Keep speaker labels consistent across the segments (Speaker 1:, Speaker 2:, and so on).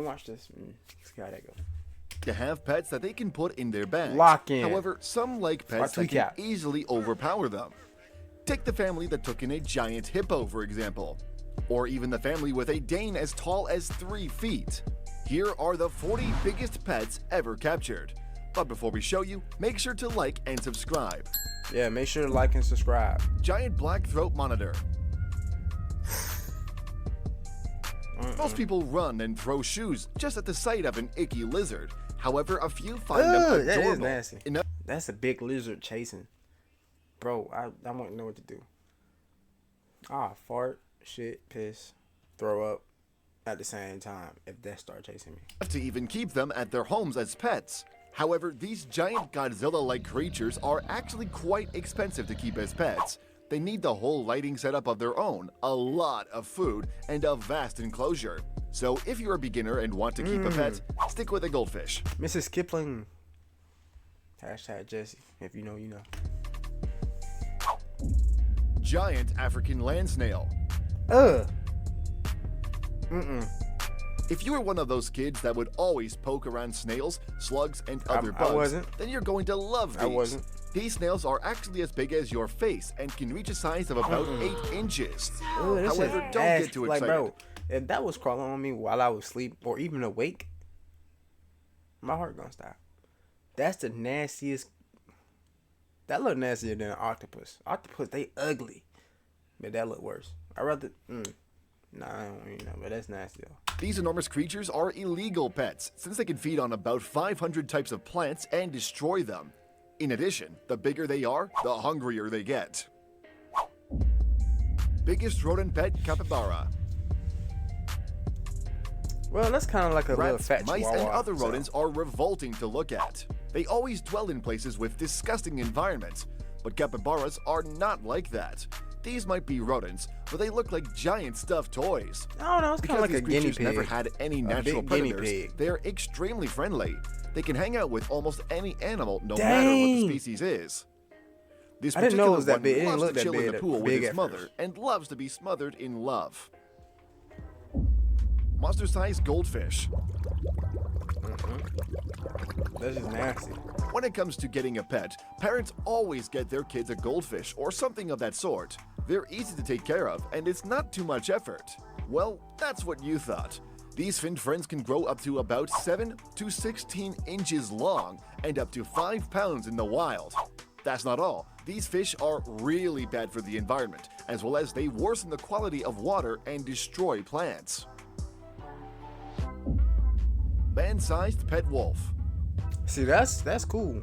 Speaker 1: watch this. Let's see how that goes.
Speaker 2: To have pets that they can put in their bags.
Speaker 1: Lock in.
Speaker 2: However, some like pets that can easily overpower them. Take the family that took in a giant hippo, for example. Or even the family with a Dane as tall as 3 feet. Here are the 40 biggest pets ever captured. But before we show you, make sure to like and subscribe.
Speaker 1: Yeah, make sure to like and subscribe.
Speaker 2: Giant black throat monitor. Most people run and throw shoes just at the sight of an icky lizard. However, a few find them adorable.
Speaker 1: That is nasty. That's a big lizard chasing. Bro, I wouldn't know what to do. Fart, shit, piss, throw up at the same time if that start chasing me.
Speaker 2: To even keep them at their homes as pets. However, these giant Godzilla-like creatures are actually quite expensive to keep as pets. They need the whole lighting setup of their own, a lot of food, and a vast enclosure. So if you're a beginner and want to keep a pet, stick with a goldfish.
Speaker 1: Mrs. Kipling. Hashtag Jesse. If you know, you know.
Speaker 2: Giant African land snail. If you were one of those kids that would always poke around snails, slugs, and other bugs, then you're going to love these.
Speaker 1: I wasn't.
Speaker 2: These snails are actually as big as your face and can reach a size of about 8 inches. However, don't get too excited.
Speaker 1: Like, bro, if that was crawling on me while I was asleep or even awake, my heart gonna stop. That's the nastiest. That look nastier than an octopus. Octopus, they ugly. But that look worse. I'd rather... Nah, I don't even know, but that's nasty though.
Speaker 2: These enormous creatures are illegal pets, since they can feed on about 500 types of plants and destroy them. In addition, the bigger they are, the hungrier they get. Biggest rodent pet, capybara.
Speaker 1: Well, that's kind of like a little
Speaker 2: Rats,
Speaker 1: fat
Speaker 2: mice,
Speaker 1: chihuahua,
Speaker 2: and other rodents are revolting to look at. They always dwell in places with disgusting environments, but capybaras are not like that. These might be rodents, but they look like giant stuffed toys.
Speaker 1: I don't know, it's kind of like a guinea pig.
Speaker 2: Never had any natural predators. They're extremely friendly. They can hang out with almost any animal, no matter what the species is. This
Speaker 1: I didn't know it was that
Speaker 2: one
Speaker 1: big. It didn't
Speaker 2: loves
Speaker 1: look
Speaker 2: to
Speaker 1: that
Speaker 2: chill in the
Speaker 1: big.
Speaker 2: pool with his mother and loves to be smothered in love. Monster-sized goldfish.
Speaker 1: That's just nasty.
Speaker 2: When it comes to getting a pet, parents always get their kids a goldfish or something of that sort. They're easy to take care of, and it's not too much effort. Well, that's what you thought. These finned friends can grow up to about 7 to 16 inches long and up to 5 pounds in the wild. That's not all. These fish are really bad for the environment, as well as they worsen the quality of water and destroy plants. Man-sized pet wolf.
Speaker 1: See, that's cool.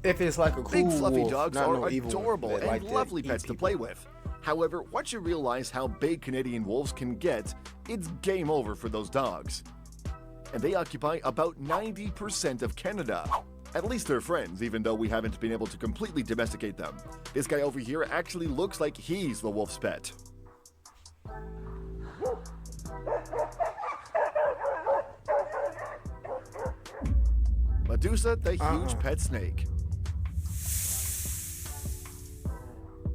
Speaker 1: If it's like a cool
Speaker 2: Big fluffy
Speaker 1: wolf,
Speaker 2: dogs
Speaker 1: not
Speaker 2: are
Speaker 1: no evil
Speaker 2: adorable and
Speaker 1: like
Speaker 2: lovely pets to play with. However, once you realize how big Canadian wolves can get, it's game over for those dogs. And they occupy about 90% of Canada. At least they're friends, even though we haven't been able to completely domesticate them. This guy over here actually looks like he's the wolf's pet. Medusa, the huge pet snake.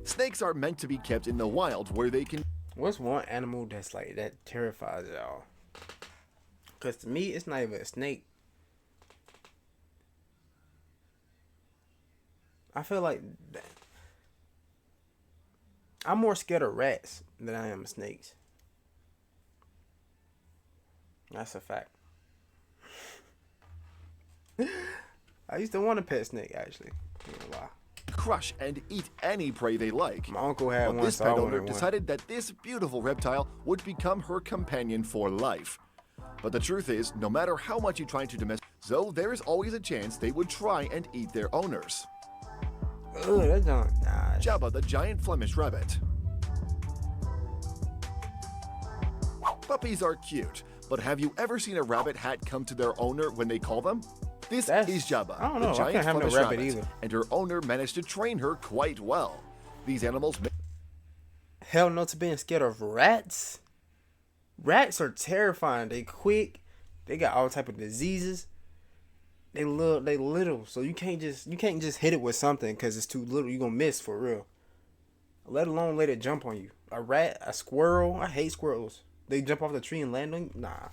Speaker 2: Snakes are meant to be kept in the wild where they can...
Speaker 1: What's one animal that's like that terrifies y'all? Because to me, it's not even a snake. I feel like I'm more scared of rats than I am of snakes. That's a fact. I used to want a pet snake, actually. I don't know why.
Speaker 2: Crush and eat any prey they like.
Speaker 1: My uncle had one,
Speaker 2: this
Speaker 1: so
Speaker 2: pet
Speaker 1: I
Speaker 2: owner
Speaker 1: wanted
Speaker 2: decided that this beautiful reptile would become her companion for life. But the truth is, no matter how much you try to domesticate, so there is always a chance they would try and eat their owners.
Speaker 1: Ugh, that's not nice.
Speaker 2: Jabba, the giant Flemish rabbit. Puppies are cute, but have you ever seen a rabbit hat come to their owner when they call them? This is Jabba,
Speaker 1: I don't know.
Speaker 2: the giant
Speaker 1: I can't have
Speaker 2: Flemish
Speaker 1: no rabbit
Speaker 2: rabbit,
Speaker 1: either.
Speaker 2: and her owner managed to train her quite well. These animals...
Speaker 1: Hell no to being scared of rats. Rats are terrifying. They quick. They got all type of diseases. They little, so you can't just hit it with something because it's too little. You gonna miss for real. Let alone let it jump on you. A rat, a squirrel. I hate squirrels. They jump off the tree and land on you. Nah.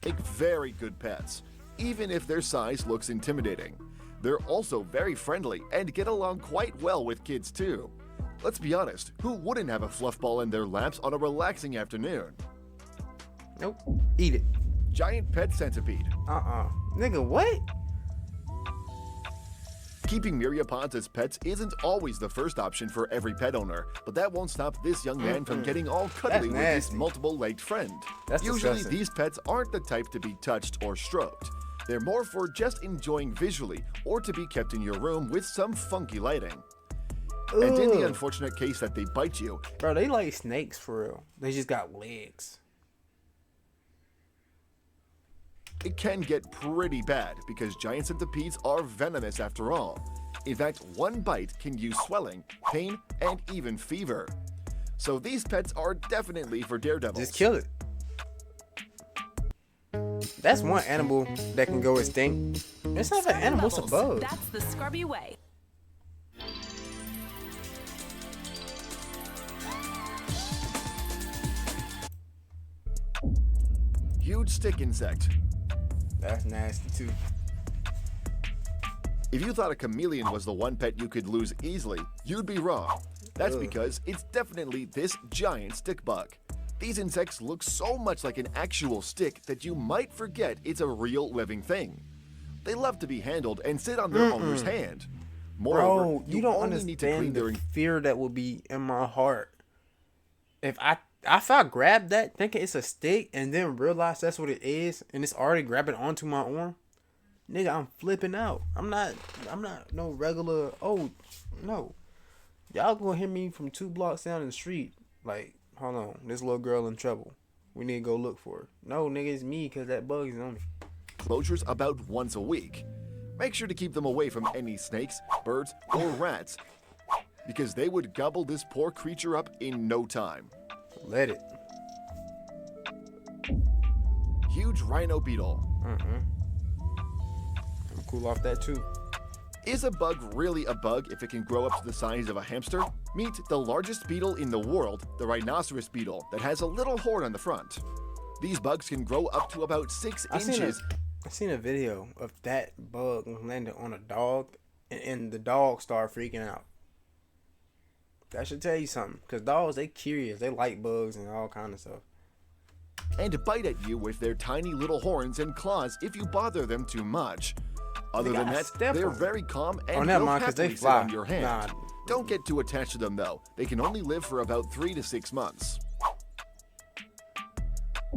Speaker 2: make very good pets, even if their size looks intimidating. They're also very friendly and get along quite well with kids too. Let's be honest, who wouldn't have a fluff ball in their laps on a relaxing afternoon?
Speaker 1: Nope. Eat it.
Speaker 2: Giant pet centipede.
Speaker 1: Nigga, what?
Speaker 2: Keeping myriapods as pets isn't always the first option for every pet owner, but that won't stop this young man from getting all cuddly with his multiple-legged friend. Usually
Speaker 1: disgusting.
Speaker 2: these pets aren't the type to be touched or stroked. They're more for just enjoying visually or to be kept in your room with some funky lighting. And in the unfortunate case that they bite you,
Speaker 1: Bro, they like snakes for real. They just got legs.
Speaker 2: it can get pretty bad because giant centipedes are venomous after all. In fact, one bite can use swelling, pain, and even fever. So these pets are definitely for daredevils.
Speaker 1: Just kill it. That's one animal that can go extinct. It's not an animal, it's a bug.
Speaker 3: That's the scrubby way.
Speaker 2: Huge stick insect.
Speaker 1: That's nasty too.
Speaker 2: If you thought a chameleon was the one pet you could lose easily, you'd be wrong. That's because it's definitely this giant stick bug. These insects look so much like an actual stick that you might forget it's a real living thing. They love to be handled and sit on their owner's hand. Moreover,
Speaker 1: Bro, you don't
Speaker 2: only need to clean
Speaker 1: understand
Speaker 2: their
Speaker 1: the fear that would be in my heart if I grab that thinking it's a stick and then realize that's what it is and it's already grabbing onto my arm. Nigga, I'm flipping out. I'm not no regular. Oh no, y'all gonna hear me from 2 blocks down the street. Like, hold on, this little girl in trouble. We need to go look for her. No, nigga, it's me because that bug is on me.
Speaker 2: Closures about once a week. Make sure to keep them away from any snakes, birds, or rats, because they would gobble this poor creature up in no time.
Speaker 1: Let it.
Speaker 2: Huge rhino beetle.
Speaker 1: I'm cool off that too.
Speaker 2: Is a bug really a bug if it can grow up to the size of a hamster? Meet the largest beetle in the world, the rhinoceros beetle, that has a little horn on the front. These bugs can grow up to about 6 inches.
Speaker 1: I seen a video of that bug landing on a dog, and the dog started freaking out. That should tell you something, because dogs, they curious. They like bugs and all kind of stuff.
Speaker 2: And bite at you with their tiny little horns and claws if you bother them too much. Other than that, they're very calm and will happily sit on your hand. Don't get too attached to them though. They can only live for about 3 to 6 months.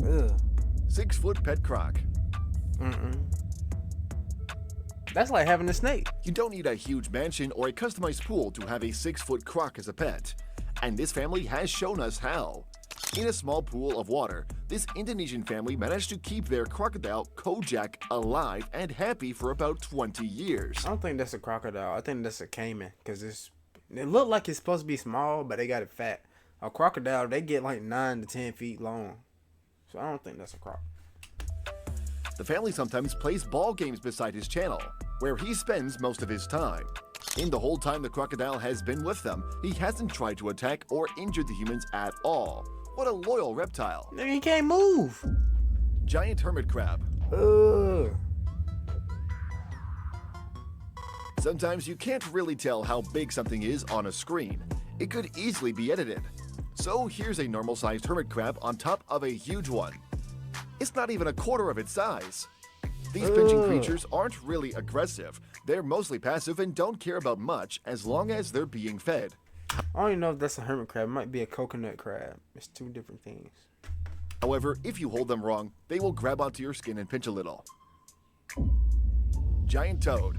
Speaker 1: Ugh.
Speaker 2: 6-foot pet croc.
Speaker 1: That's like having a snake.
Speaker 2: You don't need a huge mansion or a customized pool to have a 6-foot croc as a pet. And this family has shown us how. In a small pool of water, this Indonesian family managed to keep their crocodile, Kojak, alive and happy for about 20 years.
Speaker 1: I don't think that's a crocodile. I think that's a caiman, because it looked like it's supposed to be small, but they got it fat. A crocodile, they get like 9 to 10 feet long. So I don't think that's a croc.
Speaker 2: The family sometimes plays ball games beside his channel, where he spends most of his time. In the whole time the crocodile has been with them, he hasn't tried to attack or injure the humans at all. What a loyal reptile.
Speaker 1: Nigga, he can't move.
Speaker 2: Giant hermit crab.
Speaker 1: Ugh.
Speaker 2: Sometimes you can't really tell how big something is on a screen. It could easily be edited. So here's a normal-sized hermit crab on top of a huge one. It's not even a quarter of its size. These pinching creatures aren't really aggressive. They're mostly passive and don't care about much as long as they're being fed.
Speaker 1: I don't even know if that's a hermit crab. It might be a coconut crab. It's 2 different things.
Speaker 2: However, if you hold them wrong, they will grab onto your skin and pinch a little. Giant toad.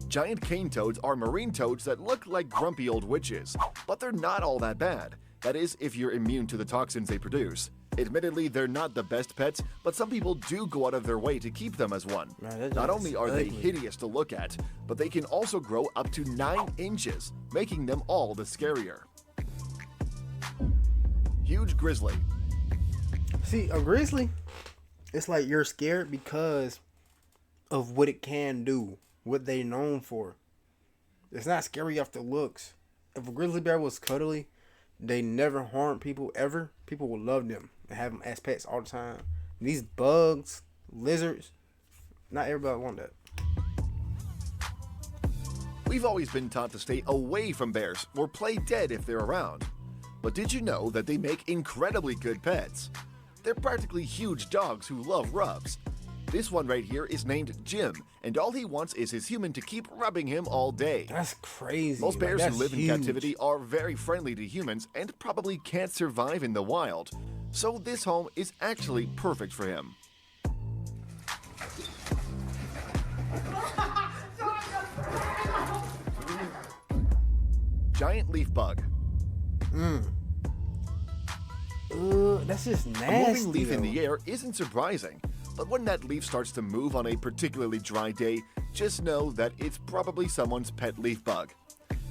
Speaker 2: Giant cane toads are marine toads that look like grumpy old witches, but they're not all that bad. That is, if you're immune to the toxins they produce. Admittedly, they're not the best pets, but some people do go out of their way to keep them as one.
Speaker 1: Man,
Speaker 2: not only are they hideous to look at, but they can also grow up to 9 inches, making them all the scarier. Huge grizzly.
Speaker 1: See, a grizzly, it's like you're scared because of what it can do, what they're known for. It's not scary off the looks. If a grizzly bear was cuddly, They never harm people ever. People will love them and have them as pets all the time. These bugs, lizards, not everybody want that.
Speaker 2: We've always been taught to stay away from bears or play dead if they're around. But did you know that they make incredibly good pets? They're practically huge dogs who love rubs. This one right here is named Jim, and all he wants is his human to keep rubbing him all day.
Speaker 1: That's crazy.
Speaker 2: Most bears
Speaker 1: like,
Speaker 2: who live
Speaker 1: huge.
Speaker 2: in captivity are very friendly to humans and probably can't survive in the wild. So this home is actually perfect for him. Giant leaf bug.
Speaker 1: That's just nasty.
Speaker 2: A moving leaf
Speaker 1: though.
Speaker 2: in the air isn't surprising, but when that leaf starts to move on a particularly dry day, just know that it's probably someone's pet leaf bug.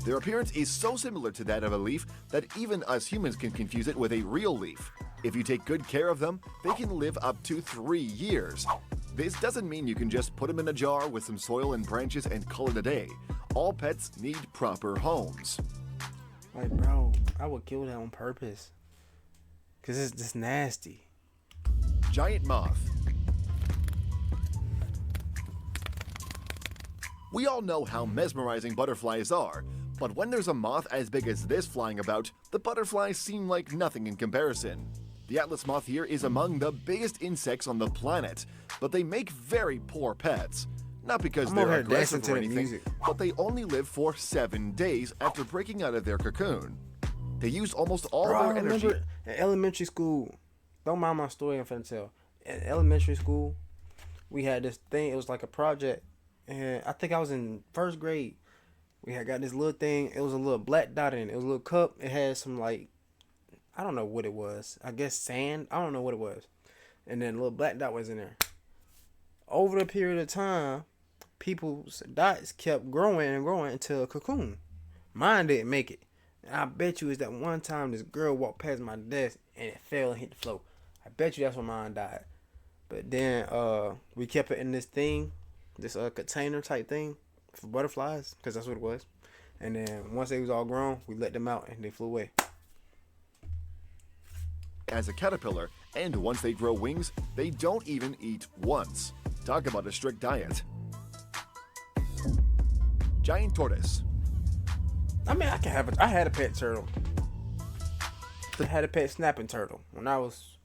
Speaker 2: Their appearance is so similar to that of a leaf that even us humans can confuse it with a real leaf. If you take good care of them, they can live up to 3 years. This doesn't mean you can just put them in a jar with some soil and branches and call it a day. All pets need proper homes.
Speaker 1: Like, bro, I would kill that on purpose. Because it's just nasty.
Speaker 2: Giant moth. We all know how mesmerizing butterflies are, but when there's a moth as big as this flying about, the butterflies seem like nothing in comparison. The atlas moth here is among the biggest insects on the planet, but they make very poor pets. Not because
Speaker 1: I'm over
Speaker 2: they're
Speaker 1: here dancing
Speaker 2: aggressive
Speaker 1: to
Speaker 2: or
Speaker 1: the
Speaker 2: anything,
Speaker 1: music.
Speaker 2: but they only live for 7 days after breaking out of their cocoon. They use almost all
Speaker 1: Bro, I
Speaker 2: their energy.
Speaker 1: remember in elementary school, don't mind my story I'm finna tell. In elementary school, we had this thing, it was like a project, and I think I was in 1st grade. We had got this little thing, it was a little black dot in it. It was a little cup, it had some like, I don't know what it was. I guess sand, I don't know what it was. And then a little black dot was in there. Over the period of time, people's dots kept growing and growing into a cocoon. Mine didn't make it. And I bet you it's that one time this girl walked past my desk and it fell and hit the floor. I bet you that's when mine died. But then we kept it in this thing, this container type thing for butterflies, because that's what it was. And then once they was all grown, we let them out and they flew away.
Speaker 2: As a caterpillar, and once they grow wings, they don't even eat once. Talk about a strict diet. Giant tortoise.
Speaker 1: I mean, I had a pet turtle. I had a pet snapping turtle when I was,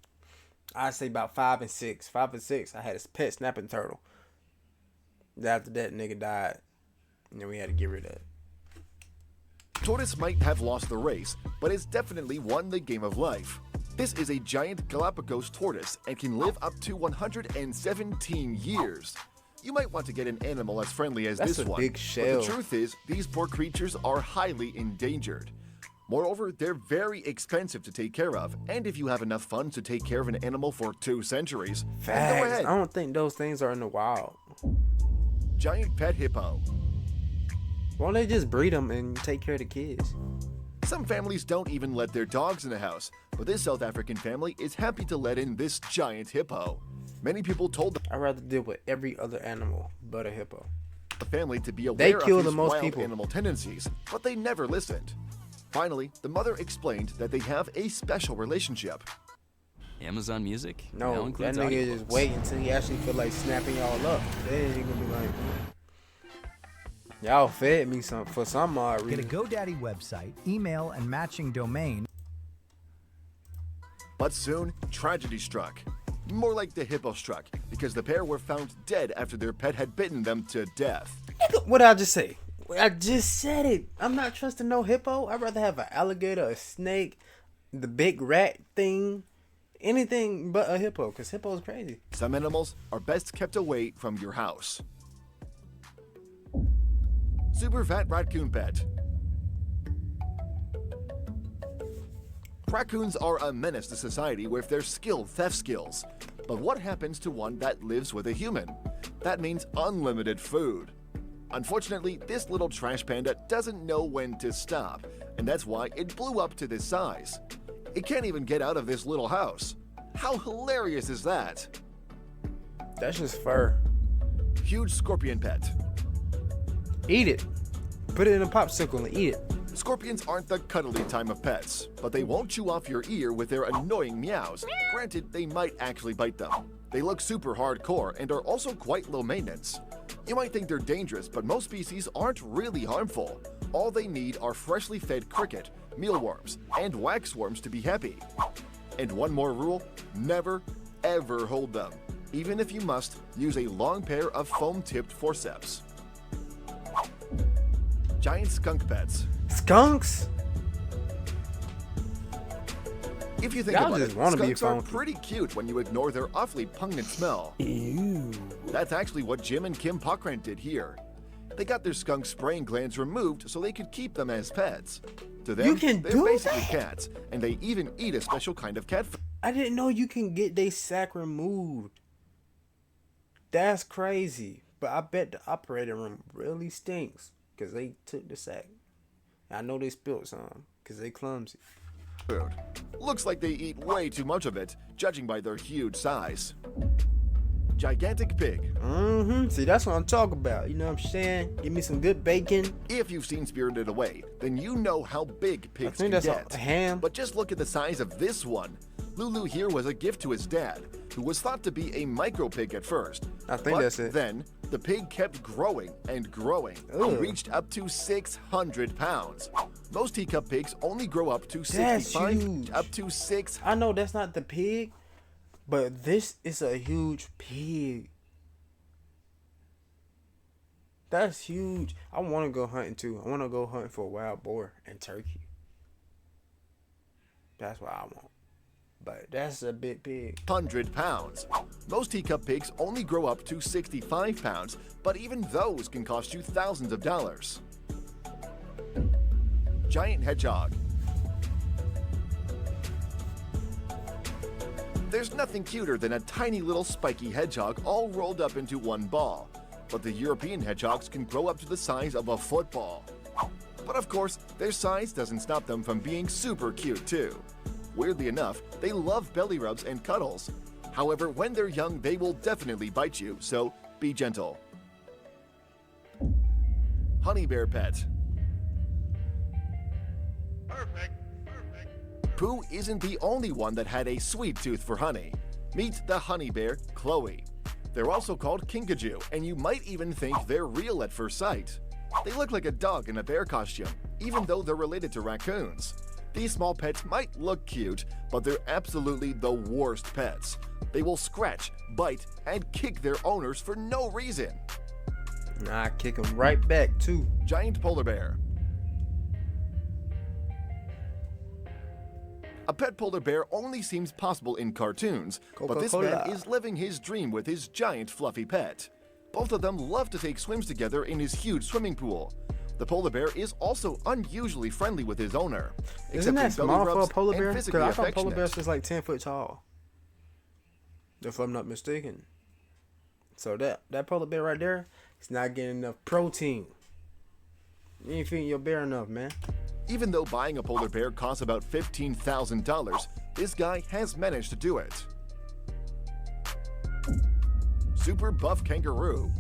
Speaker 1: I'd say about 5 and 6. 5 and 6, I had a pet snapping turtle. After that, nigga died, and then we had to get rid of it.
Speaker 2: Tortoise might have lost the race, but it's definitely won the game of life. This is a giant Galapagos tortoise and can live up to 117 years. You might want to get an animal as friendly as
Speaker 1: That's
Speaker 2: this
Speaker 1: a
Speaker 2: one,
Speaker 1: big shell.
Speaker 2: but the truth is, these poor creatures are highly endangered. Moreover, they're very expensive to take care of, and if you have enough funds to take care of an animal for 2 centuries, then go
Speaker 1: Facts.
Speaker 2: ahead.
Speaker 1: I don't think those things are in the wild.
Speaker 2: Giant pet hippo.
Speaker 1: Why don't they just breed them and take care of the kids?
Speaker 2: Some families don't even let their dogs in the house, but this South African family is happy to let in this giant hippo. Many people told
Speaker 1: I'd rather deal with every other animal but a hippo.
Speaker 2: the family to be aware of
Speaker 1: kill
Speaker 2: his
Speaker 1: the most
Speaker 2: wild
Speaker 1: people.
Speaker 2: animal tendencies, but they never listened. Finally, the mother explained that they have a special relationship.
Speaker 3: Amazon Music now
Speaker 1: No, that
Speaker 3: includes
Speaker 1: nigga
Speaker 3: audiobooks.
Speaker 1: just wait until he actually feel like snapping y'all up. Then he gonna be like, y'all fed me some for some odd
Speaker 4: Get a
Speaker 1: reason.
Speaker 4: GoDaddy website, email, and matching domain.
Speaker 2: But soon, tragedy struck. More like the hippo struck, because the pair were found dead after their pet had bitten them to death.
Speaker 1: What did I just say? I just said it. I'm not trusting no hippo. I'd rather have an alligator, a snake, the big rat thing, anything but a hippo, because hippo's crazy.
Speaker 2: Some animals are best kept away from your house. Super fat raccoon pet. Raccoons are a menace to society with their skilled theft skills. But what happens to one that lives with a human? That means unlimited food. Unfortunately, this little trash panda doesn't know when to stop, and that's why it blew up to this size. It can't even get out of this little house. How hilarious is that?
Speaker 1: That's just fur.
Speaker 2: Huge scorpion pet.
Speaker 1: Eat it. Put it in a popsicle and eat it.
Speaker 2: Scorpions aren't the cuddly time of pets, but they won't chew off your ear with their annoying meows. Granted, they might actually bite them. They look super hardcore and are also quite low maintenance. You might think they're dangerous, but most species aren't really harmful. All they need are freshly fed cricket, mealworms, and waxworms to be happy. And one more rule, never, ever hold them. Even if you must, use a long pair of foam-tipped forceps. Giant skunk pets.
Speaker 1: Skunks?
Speaker 2: If you think
Speaker 1: Y'all
Speaker 2: about
Speaker 1: just
Speaker 2: it,
Speaker 1: wanna be
Speaker 2: skunks are
Speaker 1: funky.
Speaker 2: pretty cute when you ignore their awfully pungent smell.
Speaker 1: Ew.
Speaker 2: That's actually what Jim and Kim Pokrant did here. They got their skunk spraying glands removed so they could keep them as pets. To them,
Speaker 1: You can
Speaker 2: they're
Speaker 1: do
Speaker 2: basically
Speaker 1: that?
Speaker 2: cats, and they even eat a special kind of cat food.
Speaker 1: I didn't know you can get they sack removed. That's crazy. But I bet the operating room really stinks because they took the sack. I know they spilled some because they clumsy.
Speaker 2: Looks like they eat way too much of it, judging by their huge size. Gigantic pig.
Speaker 1: See, that's what I'm talking about. You know what I'm saying? Give me some good bacon.
Speaker 2: If you've seen Spirited Away, then you know how big pigs
Speaker 1: think
Speaker 2: can
Speaker 1: that's
Speaker 2: get.
Speaker 1: a ham.
Speaker 2: But just look at the size of this one. Lulu here was a gift to his dad, who was thought to be a micro pig at first.
Speaker 1: I think
Speaker 2: But
Speaker 1: that's it.
Speaker 2: Then the pig kept growing and growing
Speaker 1: Ugh.
Speaker 2: and reached up to 600 pounds. Most teacup pigs only grow up to
Speaker 1: That's
Speaker 2: 65
Speaker 1: huge.
Speaker 2: up to 6.
Speaker 1: I know that's not the pig, but this is a huge pig. That's huge. I want to go hunting too. I want to go hunting for a wild boar and turkey. That's what I want. But that's a big pig.
Speaker 2: 100 pounds. Most teacup pigs only grow up to 65 pounds, but even those can cost you thousands of dollars. Giant hedgehog. There's nothing cuter than a tiny little spiky hedgehog all rolled up into one ball, but the European hedgehogs can grow up to the size of a football. But of course, their size doesn't stop them from being super cute too. Weirdly enough, they love belly rubs and cuddles. However, when they're young, they will definitely bite you, so be gentle. Honey bear pet. Pooh isn't the only one that had a sweet tooth for honey. Meet the honey bear, Chloe. They're also called kinkajou, and you might even think they're real at first sight. They look like a dog in a bear costume, even though they're related to raccoons. These small pets might look cute, but they're absolutely the worst pets. They will scratch, bite, and kick their owners for no reason.
Speaker 1: Nah, I kick them right back too.
Speaker 2: Giant polar bear. A pet polar bear only seems possible in cartoons, but this man
Speaker 1: Coca-Cola.
Speaker 2: is living his dream with his giant fluffy pet. Both of them love to take swims together in his huge swimming pool. The polar bear is also unusually friendly with his owner,
Speaker 1: Isn't that
Speaker 2: accepting
Speaker 1: small
Speaker 2: belly
Speaker 1: for a
Speaker 2: rubs
Speaker 1: polar
Speaker 2: and
Speaker 1: bear? Because
Speaker 2: physically
Speaker 1: I thought polar
Speaker 2: affectionate.
Speaker 1: bears was like 10 foot tall. If I'm not mistaken. So that polar bear right there is not getting enough protein. You ain't feeding your bear enough, man.
Speaker 2: Even though buying a polar bear costs about $15,000, this guy has managed to do it. Super buff kangaroo.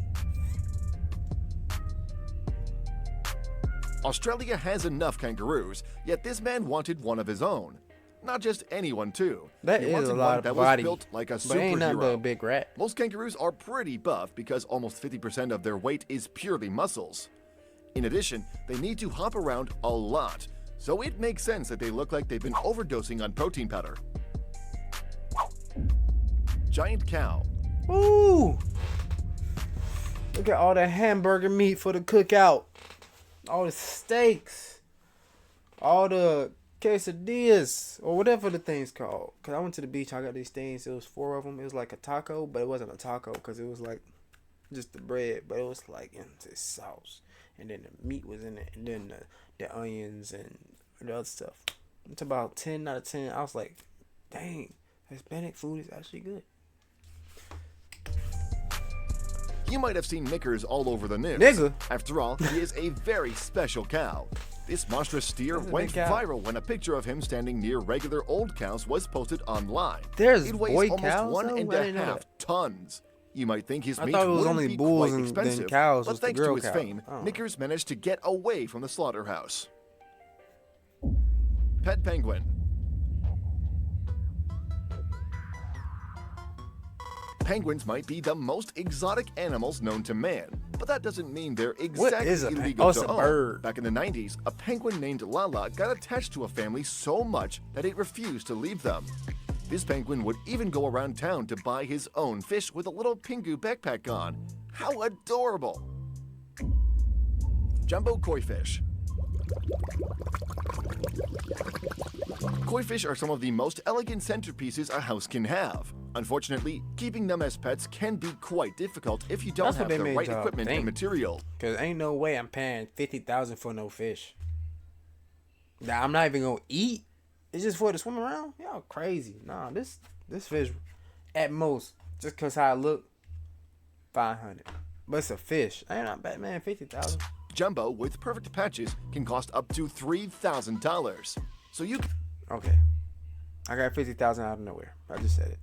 Speaker 2: Australia has enough kangaroos, yet this man wanted one of his own. Not just anyone, too.
Speaker 1: That
Speaker 2: He
Speaker 1: is
Speaker 2: wanted
Speaker 1: a lot
Speaker 2: one
Speaker 1: of
Speaker 2: that
Speaker 1: body.
Speaker 2: was built like a
Speaker 1: But ain't nothing but a
Speaker 2: superhero.
Speaker 1: big rat.
Speaker 2: Most kangaroos are pretty buff because almost 50% of their weight is purely muscles. In addition, they need to hop around a lot, so it makes sense that they look like they've been overdosing on protein powder. Giant cow.
Speaker 1: Ooh! Look at all the hamburger meat for the cookout. All the steaks. All the quesadillas. Or whatever the thing's called. Because I went to the beach. I got these things. It was 4 of them. It was like a taco. But it wasn't a taco. Because it was like just the bread. But it was like in this sauce. And then the meat was in it. And then the onions and the other stuff. It's about 10 out of 10. I was like, dang. Hispanic food is actually good.
Speaker 2: You might have seen Knickers all over the news.
Speaker 1: Nigga?
Speaker 2: After all, he is a very special cow. This monstrous steer
Speaker 1: That's a
Speaker 2: went
Speaker 1: big cow.
Speaker 2: viral when a picture of him standing near regular old cows was posted online.
Speaker 1: There's
Speaker 2: it weighs
Speaker 1: boy
Speaker 2: almost
Speaker 1: cows,
Speaker 2: one
Speaker 1: though?
Speaker 2: and
Speaker 1: I
Speaker 2: a
Speaker 1: didn't know
Speaker 2: half
Speaker 1: that.
Speaker 2: tons. You might think his
Speaker 1: I
Speaker 2: meat
Speaker 1: thought it was
Speaker 2: wouldn't
Speaker 1: only
Speaker 2: be
Speaker 1: bulls
Speaker 2: quite
Speaker 1: and then
Speaker 2: expensive,
Speaker 1: cows
Speaker 2: but
Speaker 1: was the
Speaker 2: thanks to
Speaker 1: girl
Speaker 2: his
Speaker 1: cow.
Speaker 2: fame,
Speaker 1: Oh.
Speaker 2: Knickers managed to get away from the slaughterhouse. Pet penguin. Penguins might be the most exotic animals known to man, but that doesn't mean they're exactly illegal to own.
Speaker 1: Bird.
Speaker 2: Back in the 90s, a penguin named Lala got attached to a family so much that it refused to leave them. This penguin would even go around town to buy his own fish with a little Pingu backpack on. How adorable! Jumbo koi fish. Koi fish are some of the most elegant centerpieces a house can have. Unfortunately, keeping them as pets can be quite difficult if you don't have the right equipment and material.
Speaker 1: Cause ain't no way I'm paying $50,000 for no fish. Now I'm not even gonna eat. It's just for it to swim around. Y'all crazy. Nah, this fish at most, just cause how I look, $500. But it's a fish. Ain't not bad, man. $50,000.
Speaker 2: Jumbo with perfect patches can cost up to $3,000. So you.
Speaker 1: Okay, I got $50,000 out of nowhere. I just said it.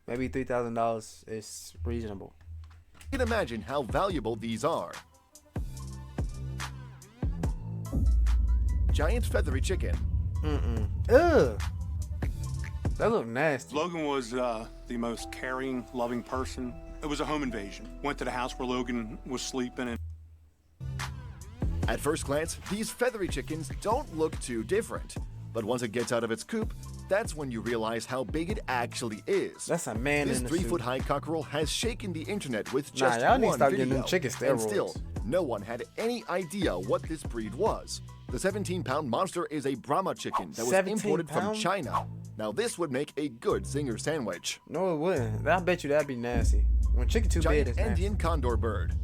Speaker 1: Maybe $3,000 is reasonable.
Speaker 2: You can imagine how valuable these are. Giant feathery chicken.
Speaker 1: Ugh. That look nasty.
Speaker 5: Logan was the most caring, loving person. It was a home invasion. Went to the house where Logan was sleeping. And
Speaker 2: at first glance, these feathery chickens don't look too different. But once it gets out of its coop, that's when you realize how big it actually is.
Speaker 1: That's a man
Speaker 2: this
Speaker 1: in the
Speaker 2: 3-foot-high cockerel has shaken the internet with just
Speaker 1: y'all need to
Speaker 2: one
Speaker 1: start
Speaker 2: video,
Speaker 1: getting them chicken steroids.
Speaker 2: and still, no one had any idea what this breed was. The 17-pound monster is a Brahma chicken that was imported from China. Now this would make a good zinger sandwich.
Speaker 1: No, it wouldn't. I bet you that'd be nasty. When chicken too big, it's nasty.
Speaker 2: Andean condor bird.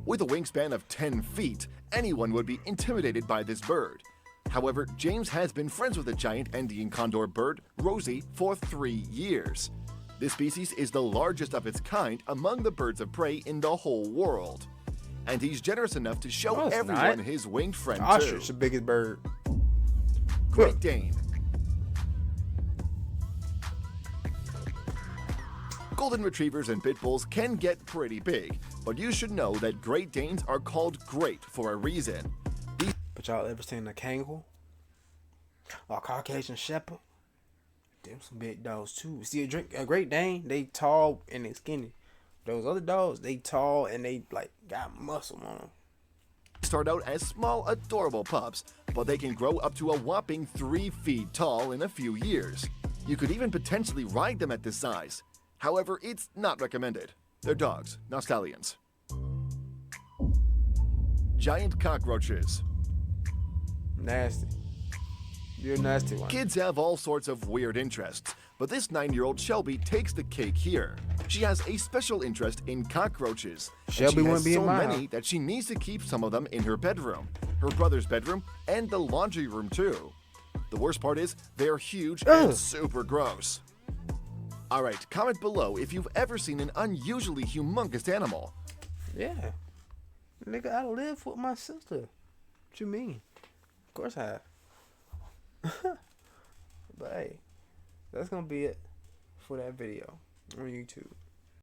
Speaker 2: With a wingspan of 10 feet, anyone would be intimidated by this bird. However, James has been friends with the giant Andean condor bird, Rosie, for 3 years. This species is the largest of its kind among the birds of prey in the whole world. And he's generous enough to show everyone his winged friend too.
Speaker 1: Ostrich, the biggest bird.
Speaker 2: Great Dane. Golden retrievers and pit bulls can get pretty big, but you should know that Great Danes are called great for a reason.
Speaker 1: But y'all ever seen a kangaroo? Or a Caucasian shepherd? Them some big dogs too. See, a Great Dane, they tall and they skinny. Those other dogs, they tall and they like got muscle on them.
Speaker 2: Start out as small, adorable pups, but they can grow up to a whopping 3 feet tall in a few years. You could even potentially ride them at this size. However, it's not recommended. They're dogs, not stallions. Giant cockroaches.
Speaker 1: Nasty. You're a nasty one.
Speaker 2: Kids have all sorts of weird interests, but this 9-year-old Shelby takes the cake here. She has a special interest in cockroaches.
Speaker 1: Shelby wouldn't be in my house.
Speaker 2: So many that she needs to keep some of them in her bedroom, her brother's bedroom, and the laundry room too. The worst part is they're huge and super gross. Alright, comment below if you've ever seen an unusually humongous animal.
Speaker 1: Yeah. Nigga, I live with my sister. What you mean? Of course I have. But hey, that's gonna be it for that video on YouTube.